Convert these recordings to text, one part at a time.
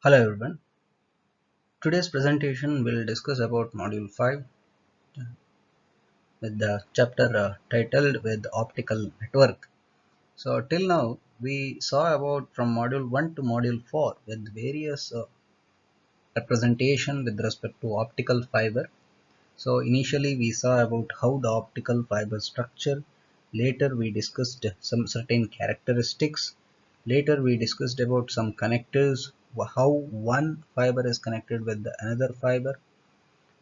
Hello everyone. Today's presentation will discuss about Module 5 with the chapter titled with Optical Network. So till now we saw about from Module 1 to Module 4 with various representation with respect to optical fiber. So initially we saw about how the optical fiber structure. Later we discussed some certain characteristics. Later we discussed about some connectors, how one fiber is connected with the another fiber,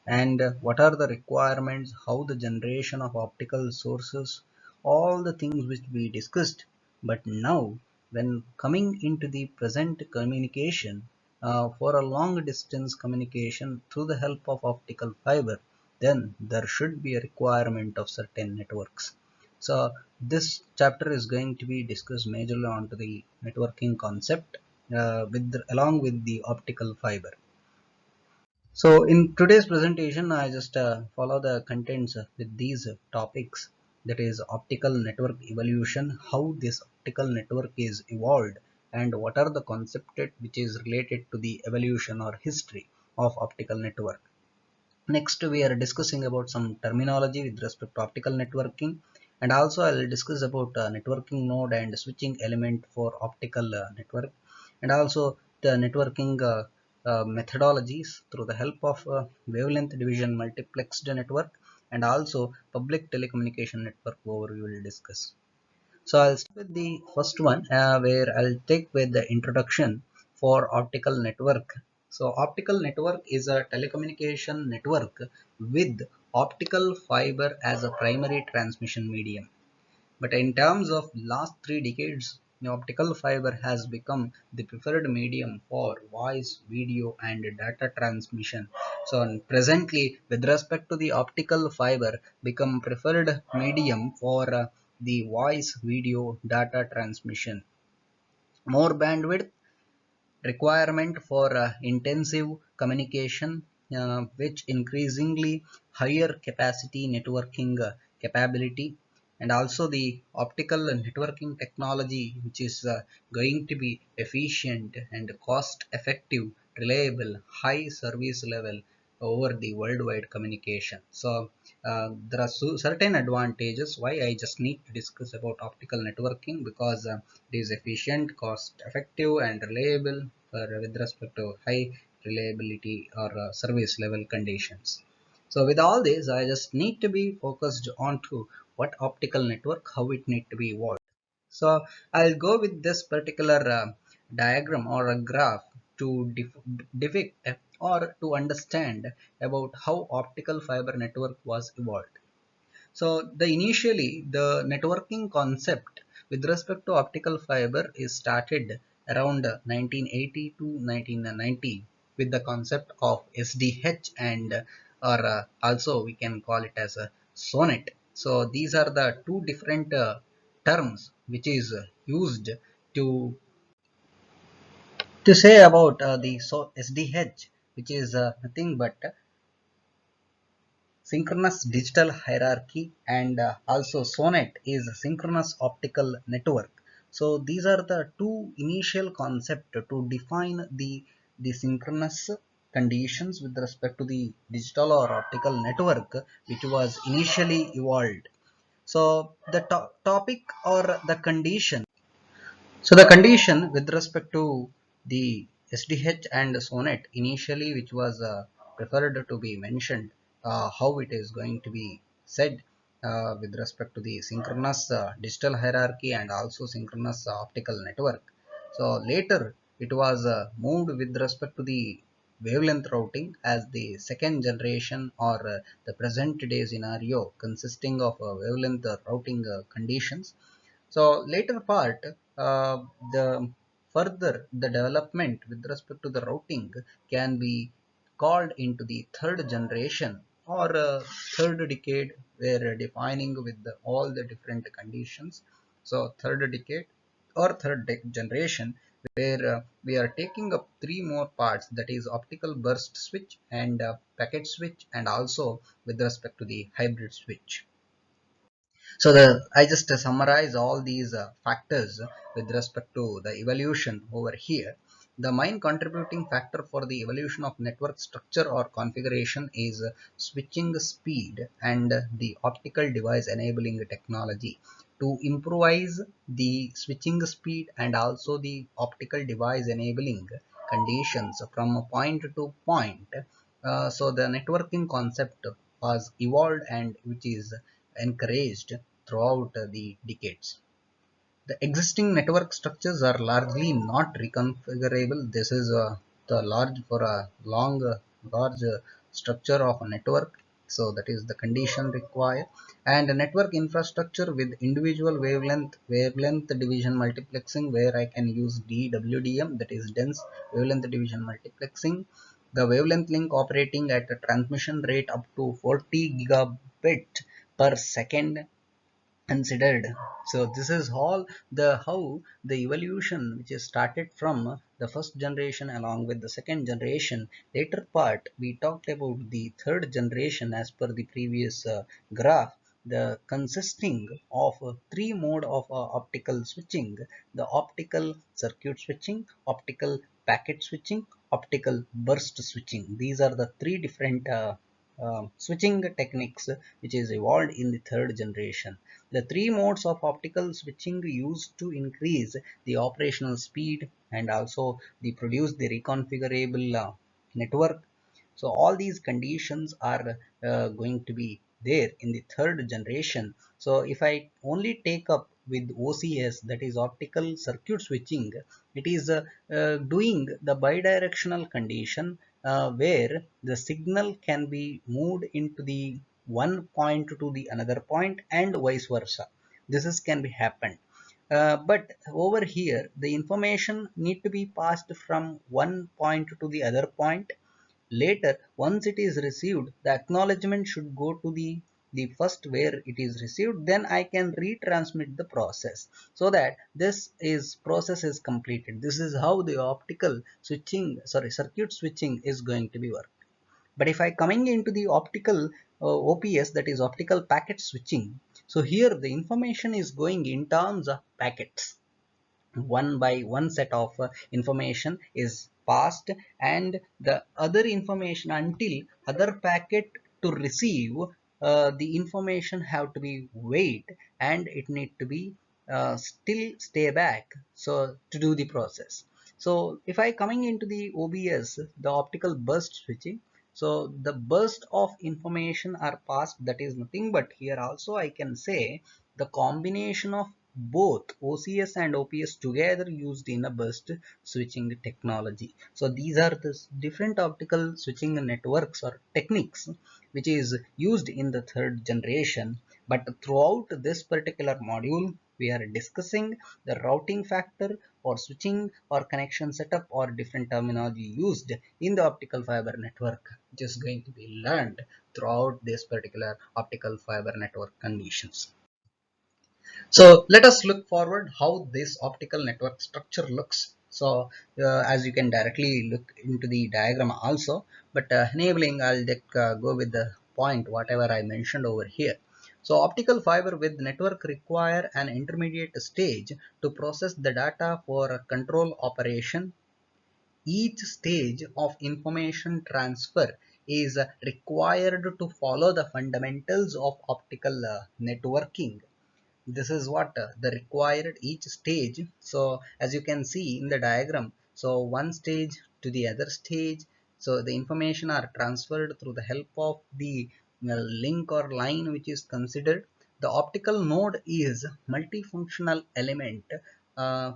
and what are the requirements, how the generation of optical sources, all the things which we discussed. But now when coming into the present communication, for a long distance communication through the help of optical fiber, then there should be a requirement of certain networks. So this chapter is going to be discussed majorly onto the networking concept, along with the optical fiber. So in today's presentation, I just follow the contents with these topics, that is optical network evolution, how this optical network is evolved, and what are the concepts which is related to the evolution or history of optical network. Next, we are discussing about some terminology with respect to optical networking, and also I will discuss about networking node and switching element for optical network, and also the networking methodologies through the help of wavelength division multiplexed network, and also public telecommunication network overview we will discuss. So I'll start with the first one, where I'll take with the introduction for optical network. So optical network is a telecommunication network with optical fiber as a primary transmission medium. But in terms of last 3 decades, the optical fiber has become the preferred medium for voice, video, and data transmission. So presently, with respect to the optical fiber, become preferred medium for the voice, video, data transmission. More bandwidth requirement for intensive communication, which increasingly higher capacity networking capability, and also the optical networking technology which is going to be efficient and cost effective, reliable, high service level over the worldwide communication. So there are certain advantages why I just need to discuss about optical networking, because it is efficient, cost effective, and reliable with respect to high reliability or service level conditions. So with all this, I just need to be focused on to what optical network, how it need to be evolved. So I'll go with this particular diagram or a graph to depict or to understand about how optical fiber network was evolved. So the initially the networking concept with respect to optical fiber is started around 1980 to 1990 with the concept of SDH, and or also we can call it as a SONET. So these are the two different terms which is used to say about the SDH, which is nothing but synchronous digital hierarchy, and also SONET is synchronous optical network. So these are the two initial concepts to define the synchronous conditions with respect to the digital or optical network which was initially evolved. So the topic or the condition, so the condition with respect to the SDH and SONET initially, which was preferred to be mentioned, how it is going to be said with respect to the synchronous digital hierarchy and also synchronous optical network. So later it was moved with respect to the wavelength routing as the second generation, or the present day scenario consisting of wavelength routing conditions. So later part, the further the development with respect to the routing can be called into the third generation or third decade, where defining with all the different conditions. So third decade or third generation, where we are taking up three more parts, that is optical burst switch and packet switch, and also with respect to the hybrid switch. So I just summarize all these factors with respect to the evolution over here. The main contributing factor for the evolution of network structure or configuration is switching speed and the optical device enabling technology. To improvise the switching speed and also the optical device enabling conditions from point to point, so the networking concept was evolved and which is encouraged throughout the decades. The existing network structures are largely not reconfigurable. This is the large for a large structure of a network. So that is the condition required. And a network infrastructure with individual wavelength division multiplexing, where I can use DWDM, that is dense wavelength division multiplexing. The wavelength link operating at a transmission rate up to 40 gigabit per second considered. So this is all the how the evolution which is started from the first generation along with the second generation. Later part we talked about the third generation as per the previous graph, the consisting of three mode of optical switching: the optical circuit switching, optical packet switching, optical burst switching. These are the three different switching techniques which is evolved in the third generation. The three modes of optical switching used to increase the operational speed and also the produce the reconfigurable network. So all these conditions are going to be there in the third generation. So if I only take up with OCS, that is optical circuit switching, it is doing the bidirectional condition where the signal can be moved into the one point to the another point and vice versa. This is can be happened. But over here the information need to be passed from one point to the other point. Later, once it is received, the acknowledgement should go to the first where it is received. Then I can retransmit the process so that this is process is completed. This is how the optical switching, sorry, circuit switching is going to be worked. But if I coming into the optical OPS, that is optical packet switching, so here the information is going in terms of packets. One by one set of information is passed, and the other information until other packet to receive the information have to be wait, and it need to be still stay back so to do the process. So if I coming into the OBS, the optical burst switching, so the burst of information are passed, that is nothing but here also I can say the combination of both OCS and OPS together used in a burst switching technology. So these are the different optical switching networks or techniques which is used in the third generation. But throughout this particular module, we are discussing the routing factor or switching or connection setup or different terminology used in the optical fiber network, which is going to be learned throughout this particular optical fiber network conditions. So let us look forward how this optical network structure looks. So as you can directly look into the diagram also, but enabling I'll go with the point whatever I mentioned over here. So optical fiber with network require an intermediate stage to process the data for control operation. Each stage of information transfer is required to follow the fundamentals of optical networking. This is what the required each stage. So as you can see in the diagram, so one stage to the other stage, so the information are transferred through the help of the link or line which is considered. The optical node is multifunctional element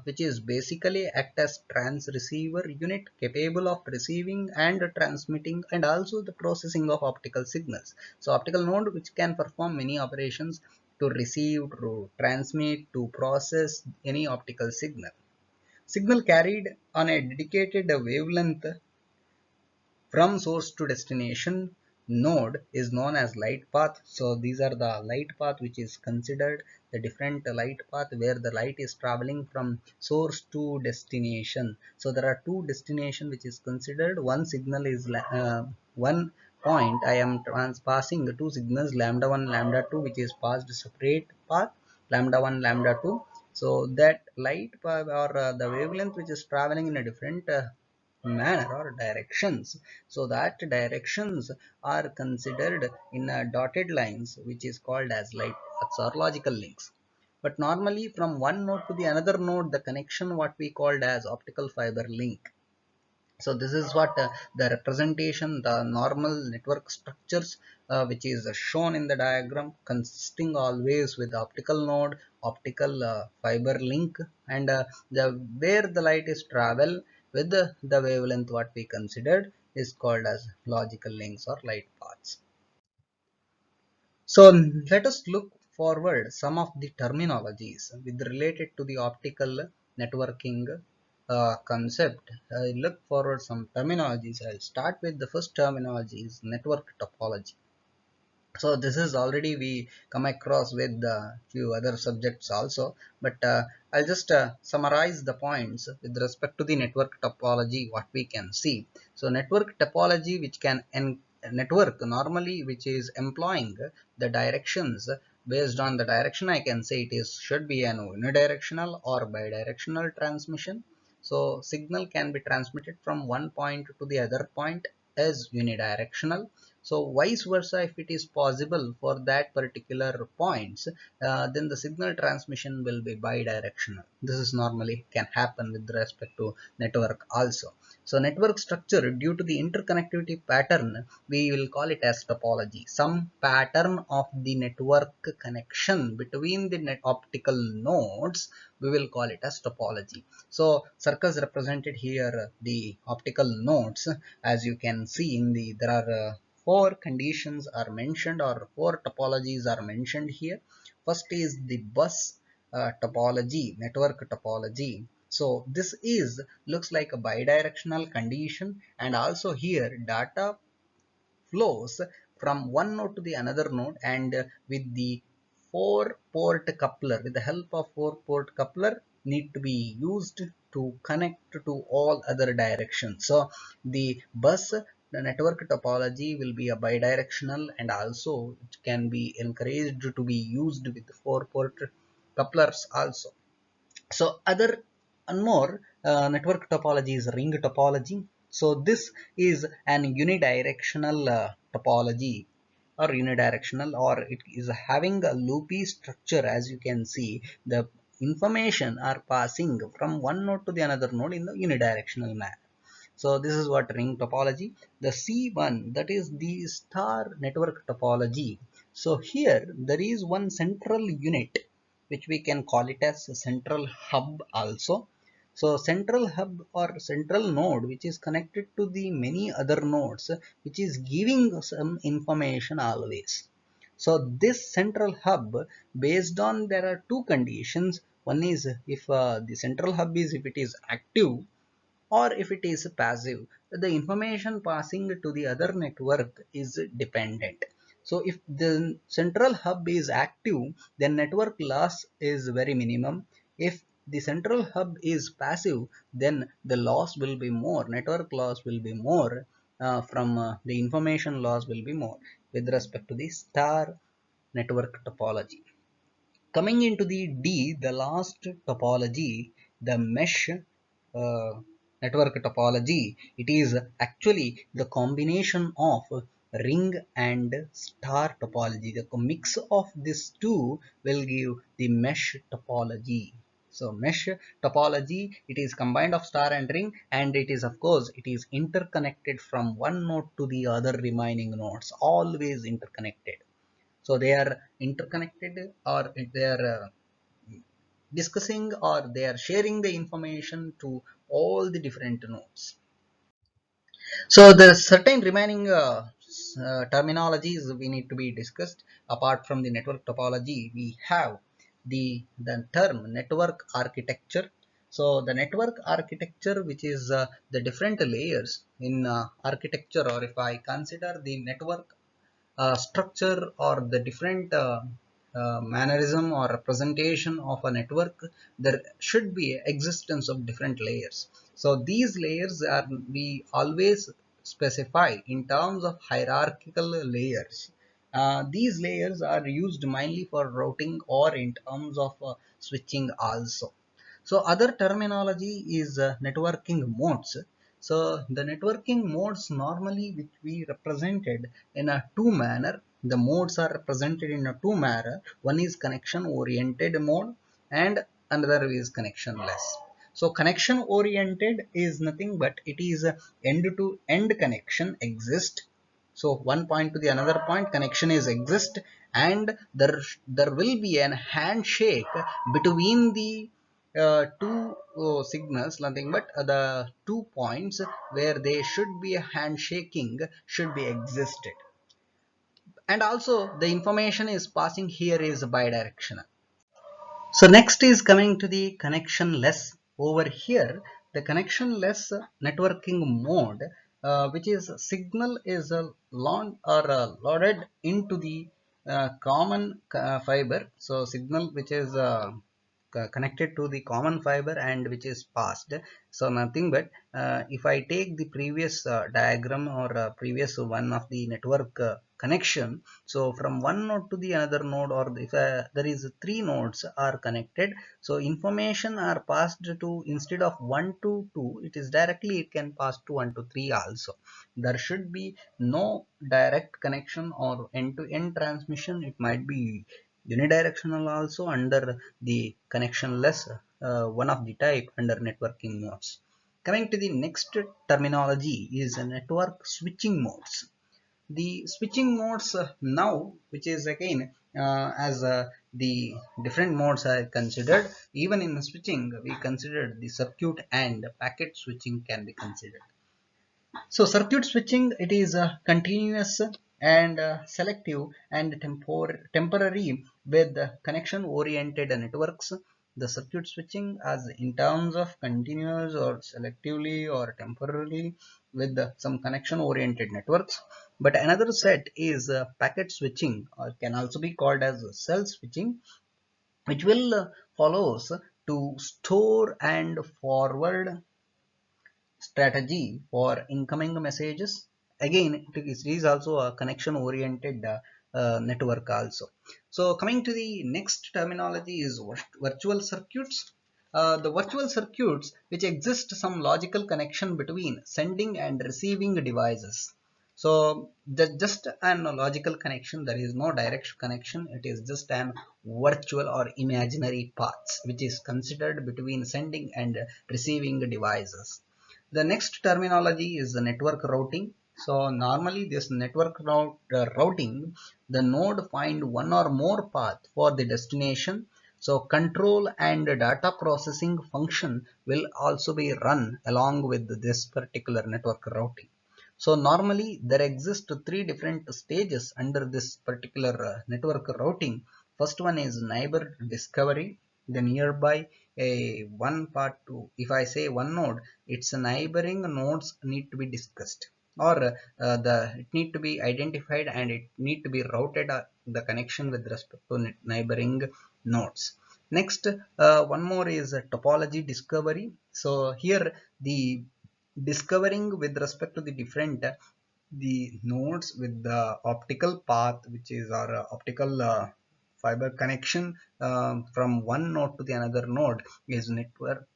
which is basically act as transceiver unit capable of receiving and transmitting and also the processing of optical signals. So optical node which can perform many operations to receive, to transmit, to process any optical signal. Signal carried on a dedicated wavelength from source to destination node is known as light path. So these are the light path which is considered the different light path where the light is traveling from source to destination. So there are two destination which is considered. One signal is one point I am passing two signals lambda 1 lambda 2 which is passed separate path lambda 1 lambda 2. So that light or the wavelength which is traveling in a different manner or directions, so that directions are considered in dotted lines, which is called as light paths or logical links. But normally from one node to the another node, the connection what we called as optical fiber link. So this is what the representation, the normal network structures, which is shown in the diagram, consisting always with optical node, optical fiber link, and the where the light is travel with the wavelength what we considered is called as logical links or light paths. So let us look forward some of the terminologies with related to the optical networking concept. I look forward some terminologies. I'll start with the first terminology is network topology. So this is already we come across with a few other subjects also, but I'll just summarize the points with respect to the network topology what we can see. So network topology which can network normally which is employing the directions based on the direction, I can say it is should be an unidirectional or bidirectional transmission. So signal can be transmitted from one point to the other point as unidirectional. So vice versa, if it is possible for that particular points, then the signal transmission will be bidirectional. This is normally can happen with respect to network also. So network structure, due to the interconnectivity pattern, we will call it as topology. Some pattern of the network connection between the optical nodes, we will call it as topology. So circles represented here the optical nodes. As you can see in the there are four conditions are mentioned or four topologies are mentioned here. First is the bus topology, network topology. So this is looks like a bidirectional condition, and also here data flows from one node to the another node, and with the four port coupler, with the help of four port coupler need to be used to connect to all other directions. So the bus, the network topology will be a bidirectional, and also it can be encouraged to be used with four port couplers also. So other and more network topology is ring topology. So this is an unidirectional topology or unidirectional, or it is having a loopy structure. As you can see, the information are passing from one node to the another node in the unidirectional manner. So this is what ring topology. The C1, that is the star network topology. So here there is one central unit which we can call it as a central hub also. So central hub or central node which is connected to the many other nodes, which is giving some information always. So this central hub, based on there are two conditions. One is if the central hub is if it is active, or if it is passive, the information passing to the other network is dependent. So if the central hub is active, then network loss is very minimum. If the central hub is passive, then the loss will be more, network loss will be more, from the information loss will be more with respect to the star network topology. Coming into the D, the last topology, the mesh network topology, it is actually the combination of ring and star topology. The mix of these two will give the mesh topology. So mesh topology, it is combined of star and ring, and it is of course it is interconnected from one node to the other remaining nodes, always interconnected. So they are interconnected, or they are discussing, or they are sharing the information to all the different nodes. So the certain remaining terminologies we need to be discussed. Apart from the network topology, we have the term network architecture. So the network architecture, which is the different layers in architecture, or if I consider the network structure or the different mannerism or representation of a network, there should be existence of different layers. So these layers are we always specify in terms of hierarchical layers. These layers are used mainly for routing or in terms of switching also. So other terminology is networking modes. So the networking modes normally which we represented in a two manner. The modes are represented in a two manner. One is connection oriented mode and another is connectionless. So connection oriented is nothing but it is a end to end connection exist. So one point to the another point connection is exist, and there will be an handshake between the two signals, nothing but the 2 points where they should be a handshaking should be existed, and also the information is passing here is bidirectional. So next is coming to the connectionless. Over here, the connectionless networking mode, which is signal is loaded into the common fiber. So signal which is connected to the common fiber and which is passed. So nothing but if I take the previous diagram or previous one of the network connection, so from one node to the another node, or if there is three nodes are connected, so information are passed to, instead of 1 to 2, it is directly it can pass to 1 to 3 also. There should be no direct connection or end-to-end transmission. It might be unidirectional also under the connectionless one of the type under networking modes. Coming to the next terminology is network switching modes. The switching modes now, which is again as the different modes are considered, even in switching we considered the circuit and packet switching can be considered. So circuit switching, it is continuous and selective and temporary with connection oriented networks. The circuit switching as in terms of continuous or selectively or temporarily with some connection oriented networks. But another set is packet switching, or can also be called as cell switching, which will follows to store and forward strategy for incoming messages. Again, it is also a connection oriented network also. So coming to the next terminology is virtual circuits. The virtual circuits which exist some logical connection between sending and receiving devices. So just an logical connection, there is no direct connection, it is just an virtual or imaginary paths which is considered between sending and receiving devices. The next terminology is the network routing. So normally this network routing, the node find one or more path for the destination. So control and data processing function will also be run along with this particular network routing. So normally there exist three different stages under this particular network routing. First one is neighbor discovery, the nearby a one part to, if I say one node, its neighboring nodes need to be discussed, or the it need to be identified and it need to be routed the connection with respect to neighboring nodes. Next, one more is topology discovery. So here the discovering with respect to the different the nodes with the optical path, which is our optical fiber connection from one node to the another node, is network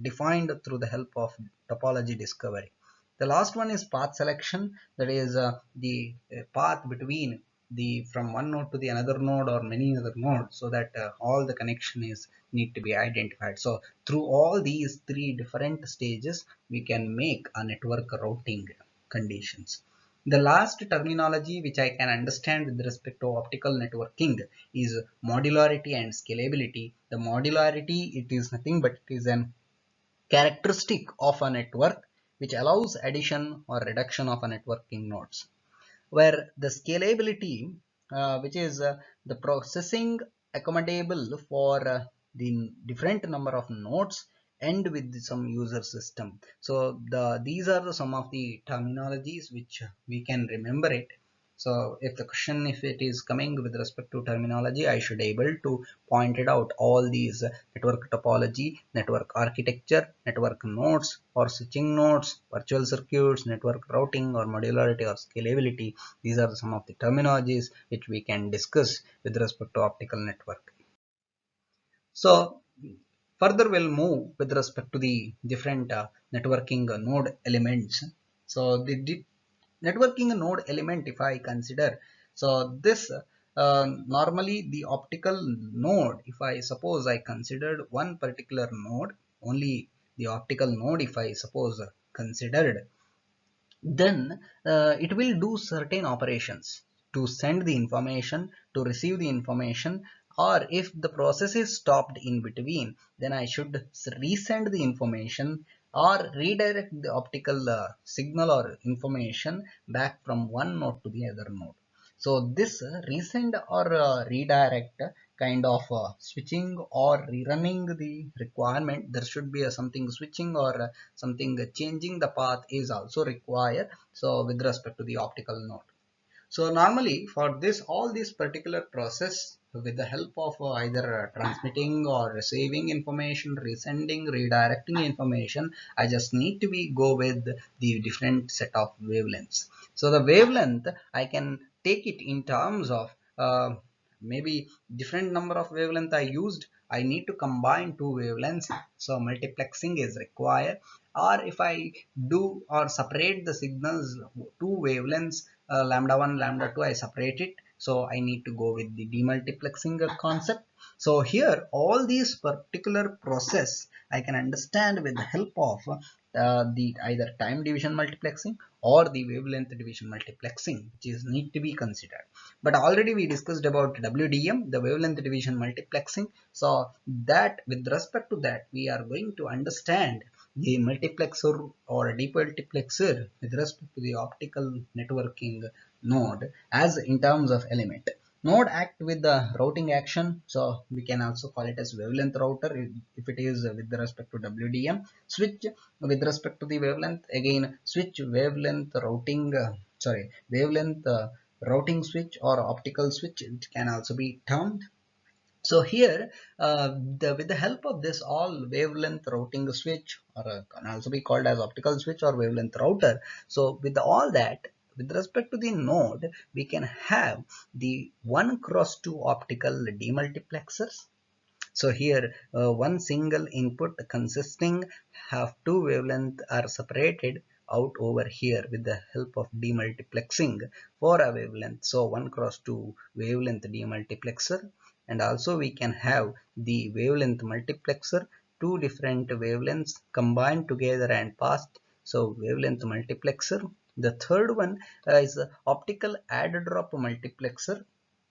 defined through the help of topology discovery. The last one is path selection, that is the path between the from one node to the another node or many other nodes, so that all the connection is need to be identified. So through all these three different stages we can make a network routing conditions. The last terminology which I can understand with respect to optical networking is modularity and scalability. The modularity, it is nothing but it is an characteristic of a network which allows addition or reduction of a networking nodes, where the scalability, which is the processing accommodable for the different number of nodes and with some user system. So these are some of the terminologies which we can remember it. So if the question, if it is coming with respect to terminology, I should able to point it out all these network topology, network architecture, network nodes or switching nodes, virtual circuits, network routing or modularity or scalability. These are some of the terminologies which we can discuss with respect to optical network. So further we'll move with respect to the different networking node elements. So the networking node element, if I consider, so this normally the optical node, if I suppose I considered one particular node, only the optical node, if I suppose considered, then it will do certain operations to send the information, to receive the information, or if the process is stopped in between, then I should resend the information or redirect the optical signal or information back from one node to the other node. So this resend or redirect kind of switching or rerunning the requirement, there should be something switching or something changing the path is also required. So with respect to the optical node, so normally for this, all this particular process, with the help of either transmitting or receiving information, resending, redirecting information, I just need to be go with the different set of wavelengths. So the wavelength, I can take it in terms of maybe different number of wavelength I used. I need to combine two wavelengths, so multiplexing is required. Or if I do or separate the signals, two wavelengths, lambda 1 lambda 2, I separate it, so I need to go with the demultiplexing concept. So here all these particular process I can understand with the help of the either time division multiplexing or the wavelength division multiplexing, which is need to be considered. But already we discussed about WDM, the wavelength division multiplexing. So that with respect to that, we are going to understand the multiplexer or a demultiplexer with respect to the optical networking node as in terms of element. Node act with the routing action, so we can also call it as wavelength router if it is with respect to WDM. Switch with respect to the wavelength, again switch wavelength routing, wavelength routing switch or optical switch, it can also be termed. So here, with the help of this all wavelength routing switch, or can also be called as optical switch or wavelength router. So with all that, with respect to the node, we can have the 1x2 optical demultiplexers. So here, one single input consisting of two wavelengths are separated out over here with the help of demultiplexing for a wavelength. So 1x2 wavelength demultiplexer, and also we can have the wavelength multiplexer, two different wavelengths combined together and passed. So wavelength multiplexer. The third one is optical add drop multiplexer.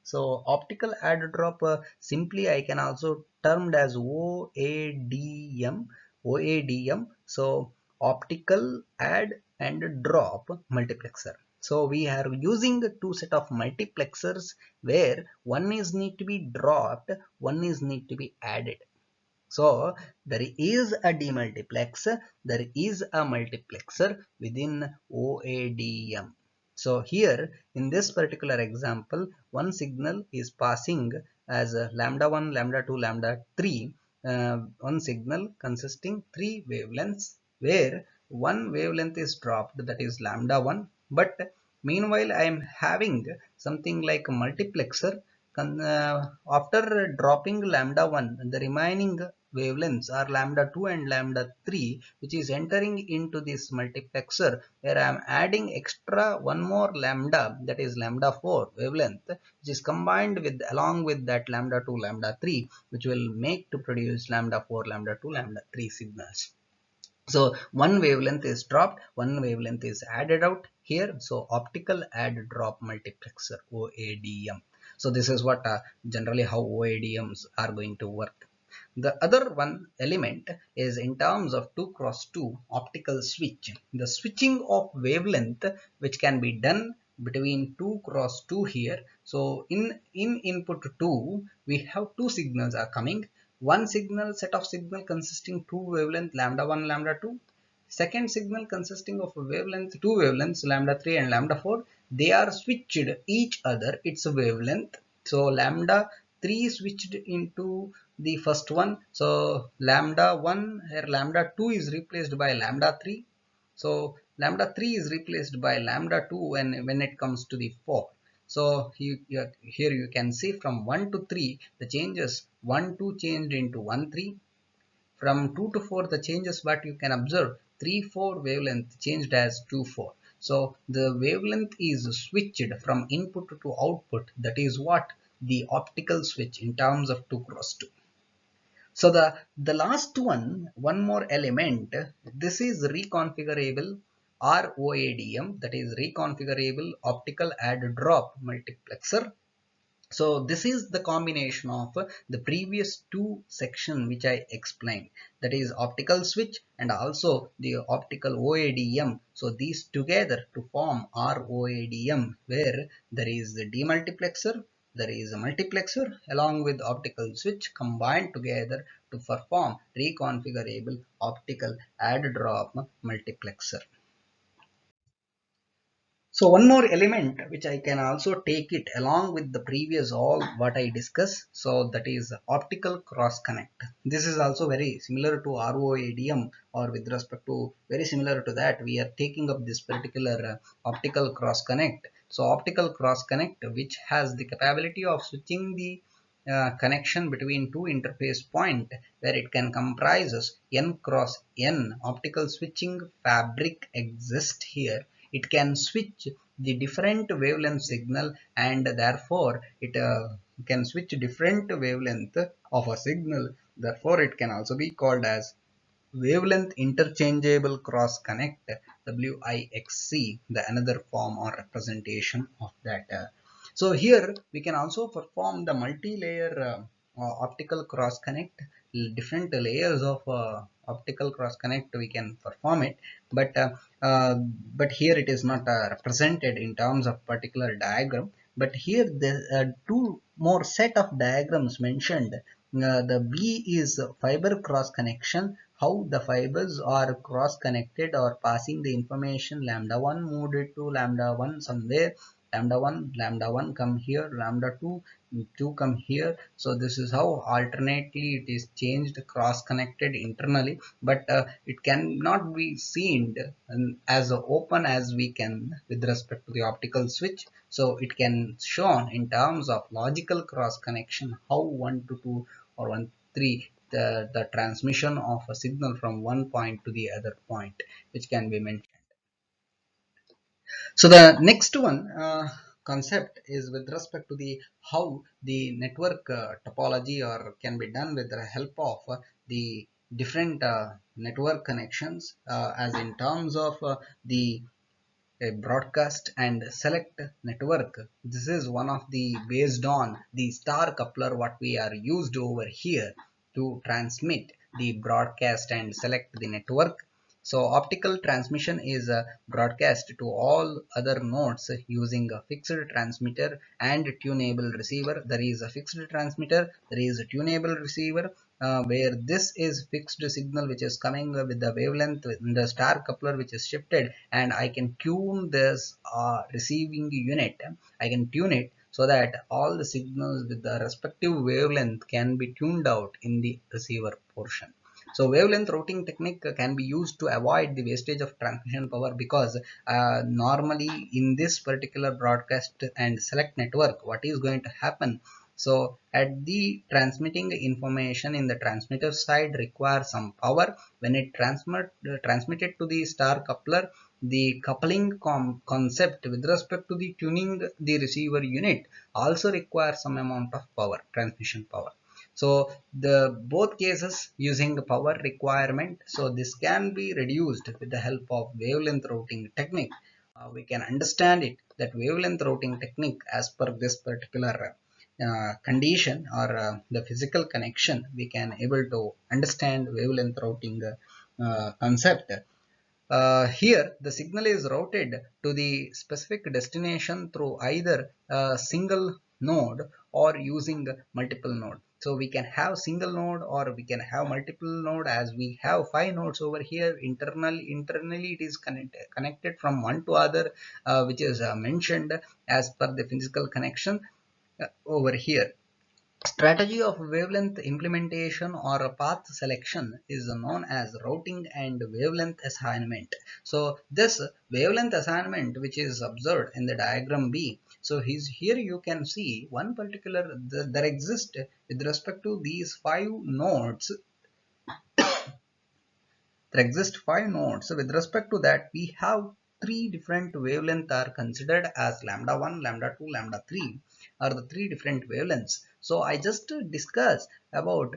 So optical add drop, simply I can also termed as OADM. OADM. So optical add and drop multiplexer. So we are using two set of multiplexers where one is need to be dropped, one is need to be added. So there is a demultiplex, there is a multiplexer within OADM. So here in this particular example, one signal is passing as lambda 1, lambda 2, lambda 3, one signal consisting three wavelengths where one wavelength is dropped, that is lambda 1, but meanwhile I am having something like a multiplexer. After dropping lambda 1, the remaining wavelengths are lambda 2 and lambda 3, which is entering into this multiplexer where I am adding extra one more lambda, that is lambda 4 wavelength, which is combined with along with that lambda 2 lambda 3, which will make to produce lambda 4 lambda 2 lambda 3 signals. So one wavelength is dropped, one wavelength is added out here. So optical add drop multiplexer, OADM. So this is what generally how OADMs are going to work. The other one element is in terms of 2x2 optical switch. The switching of wavelength which can be done between 2x2 here. So in input 2, we have two signals are coming. One signal set of signal consisting two wavelength lambda 1 lambda 2. Second signal consisting of a wavelength, two wavelengths lambda 3 and lambda 4. They are switched each other, its wavelength. So lambda 3 switched into the first one. So lambda 1 here lambda 2 is replaced by lambda 3. So lambda 3 is replaced by lambda 2 when it comes to the 4. So here you can see from 1 to 3 the changes 1 2 changed into 1 3. From 2 to 4 the changes what you can observe 3 4 wavelength changed as 2 4. So the wavelength is switched from input to output. That is what the optical switch in terms of 2 cross 2. So the last one more element, this is reconfigurable ROADM, that is reconfigurable optical add drop multiplexer. So this is the combination of the previous two section which I explained, that is optical switch and also the optical OADM. So these together to form ROADM, where there is the demultiplexer, there is a multiplexer along with optical switch combined together to perform reconfigurable optical add drop multiplexer. So one more element which I can also take it along with the previous all what I discussed. So that is optical cross connect. This is also very similar to ROADM, or with respect to very similar to that we are taking up this particular optical cross connect. So optical cross connect, which has the capability of switching the connection between two interface point, where it can comprises n cross n optical switching fabric exists here. It can switch the different wavelength signal, and therefore it can switch different wavelength of a signal. Therefore it can also be called as wavelength interchangeable cross connect, WIXC, the another form or representation of that. So here we can also perform the multi-layer optical cross connect, different layers of optical cross connect we can perform it, but uh, but here it is not represented in terms of particular diagram. But here the two more set of diagrams mentioned. The B is fiber cross connection, how the fibers are cross connected or passing the information lambda 1 moved to lambda 1 somewhere, lambda 1 come here, lambda 2 come here. So this is how alternately it is changed, cross connected internally, but it cannot be seen as open as we can with respect to the optical switch. So it can shown in terms of logical cross connection, how 1 to 2 or 1 3 the transmission of a signal from one point to the other point, which can be mentioned. So the next one concept is with respect to the how the network topology or can be done with the help of the different network connections, as in terms of the broadcast and select network. This is one of the based on the star coupler what we are used over here to transmit the broadcast and select the network. So optical transmission is broadcast to all other nodes using a fixed transmitter and tunable receiver. There is a fixed transmitter, there is a tunable receiver, where this is fixed signal which is coming with the wavelength in the star coupler which is shifted, and I can tune this receiving unit. I can tune it so that all the signals with the respective wavelength can be tuned out in the receiver portion. So wavelength routing technique can be used to avoid the wastage of transmission power, because normally in this particular broadcast and select network what is going to happen. So at the transmitting information in the transmitter side requires some power. When it transmitted to the star coupler, the coupling concept with respect to the tuning the receiver unit also requires some amount of power, transmission power. So the both cases using the power requirement. So this can be reduced with the help of wavelength routing technique. We can understand it that wavelength routing technique, as per this particular condition or the physical connection, we can able to understand wavelength routing concept. Here the signal is routed to the specific destination through either a single node or using multiple node. So we can have single node or we can have multiple node. As we have 5 nodes over here, internally it is connected from one to other, which is mentioned as per the physical connection over here. Strategy of wavelength implementation or path selection is known as routing and wavelength assignment. So this wavelength assignment, which is observed in the diagram B, so here you can see one particular there exists with respect to these five nodes. There exist five nodes. So with respect to that, we have three different wavelengths are considered as lambda 1, lambda 2, lambda 3 are the three different wavelengths. So I just discussed about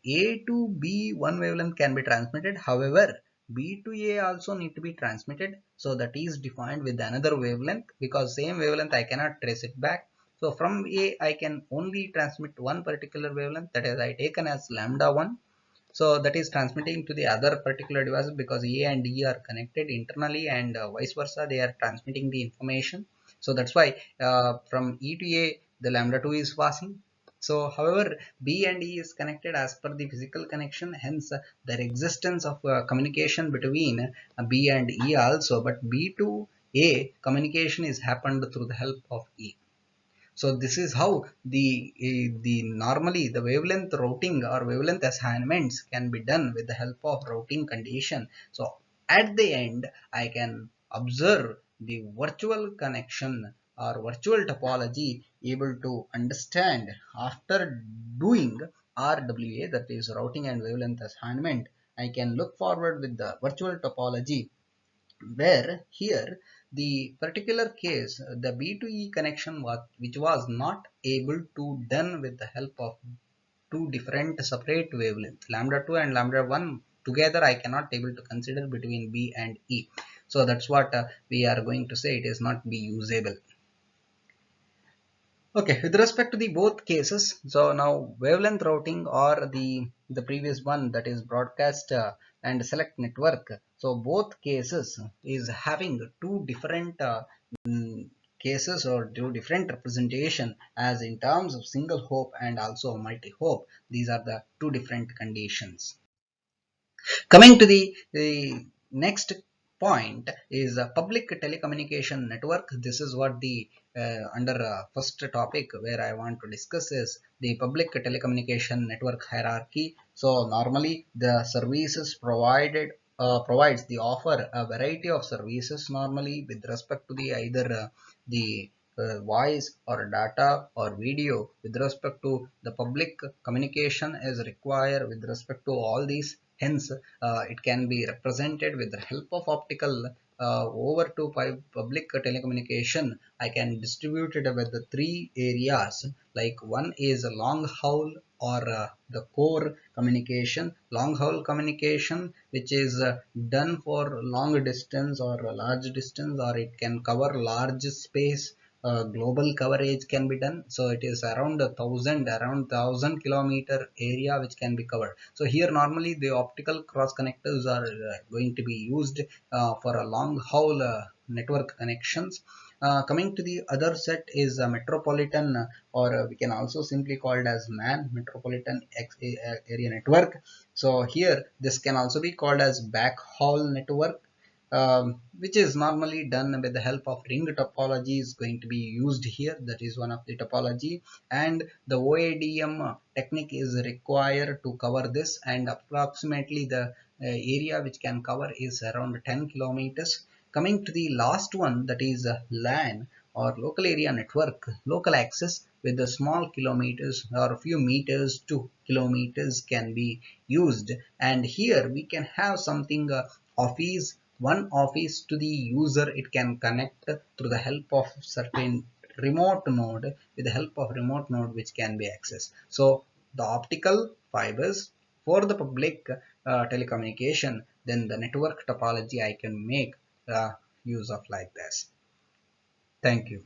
A to B, one wavelength can be transmitted. However, B to A also need to be transmitted. So that is defined with another wavelength, because same wavelength I cannot trace it back. So from A I can only transmit one particular wavelength, that is I taken as lambda 1. So that is transmitting to the other particular device, because A and E are connected internally, and vice versa they are transmitting the information. So that's why from E to A the lambda 2 is passing. So however, B and E is connected as per the physical connection, hence there existence of communication between B and E also, but B to A communication is happened through the help of E. So this is how the normally the wavelength routing or wavelength assignments can be done with the help of routing condition. So at the end, I can observe the virtual connection or virtual topology, able to understand after doing RWA, that is routing and wavelength assignment. I can look forward with the virtual topology, where here the particular case the B2E connection was, which was not able to done with the help of two different separate wavelengths, lambda 2 and lambda 1 together I cannot able to consider between B and E. So that's what we are going to say, it is not be usable. Okay, with respect to the both cases, so now wavelength routing or the previous one, that is broadcast and select network. So both cases is having two different mm, cases or two different representation, as in terms of single hop and also multi hop. These are the two different conditions. Coming to the next point is a public telecommunication network. This is what the under first topic where I want to discuss is the public telecommunication network hierarchy. So normally the services provided provides the offer a variety of services normally with respect to the either the voice or data or video. With respect to the public communication is required with respect to all these, hence it can be represented with the help of optical over to public telecommunication. I can distribute it with the three areas, like one is a long haul or the core communication, long haul communication, which is done for long distance or a large distance, or it can cover large space. Global coverage can be done, so it is around around 1,000 kilometer area which can be covered. So here normally the optical cross connectors are going to be used for a long haul network connections. Coming to the other set is metropolitan, or we can also simply call it as MAN, metropolitan area network. So here this can also be called as backhaul network, which is normally done with the help of ring topology is going to be used here. That is one of the topology, and the OADM technique is required to cover this, and approximately the area which can cover is around 10 kilometers. Coming to the last one, that is LAN or local area network, local access with the small kilometers or a few meters to kilometers can be used, and here we can have something office, one office to the user. It can connect through the help of certain remote node, with the help of remote node which can be accessed. So the optical fibers for the public telecommunication, then the network topology I can make use of like this. Thank you.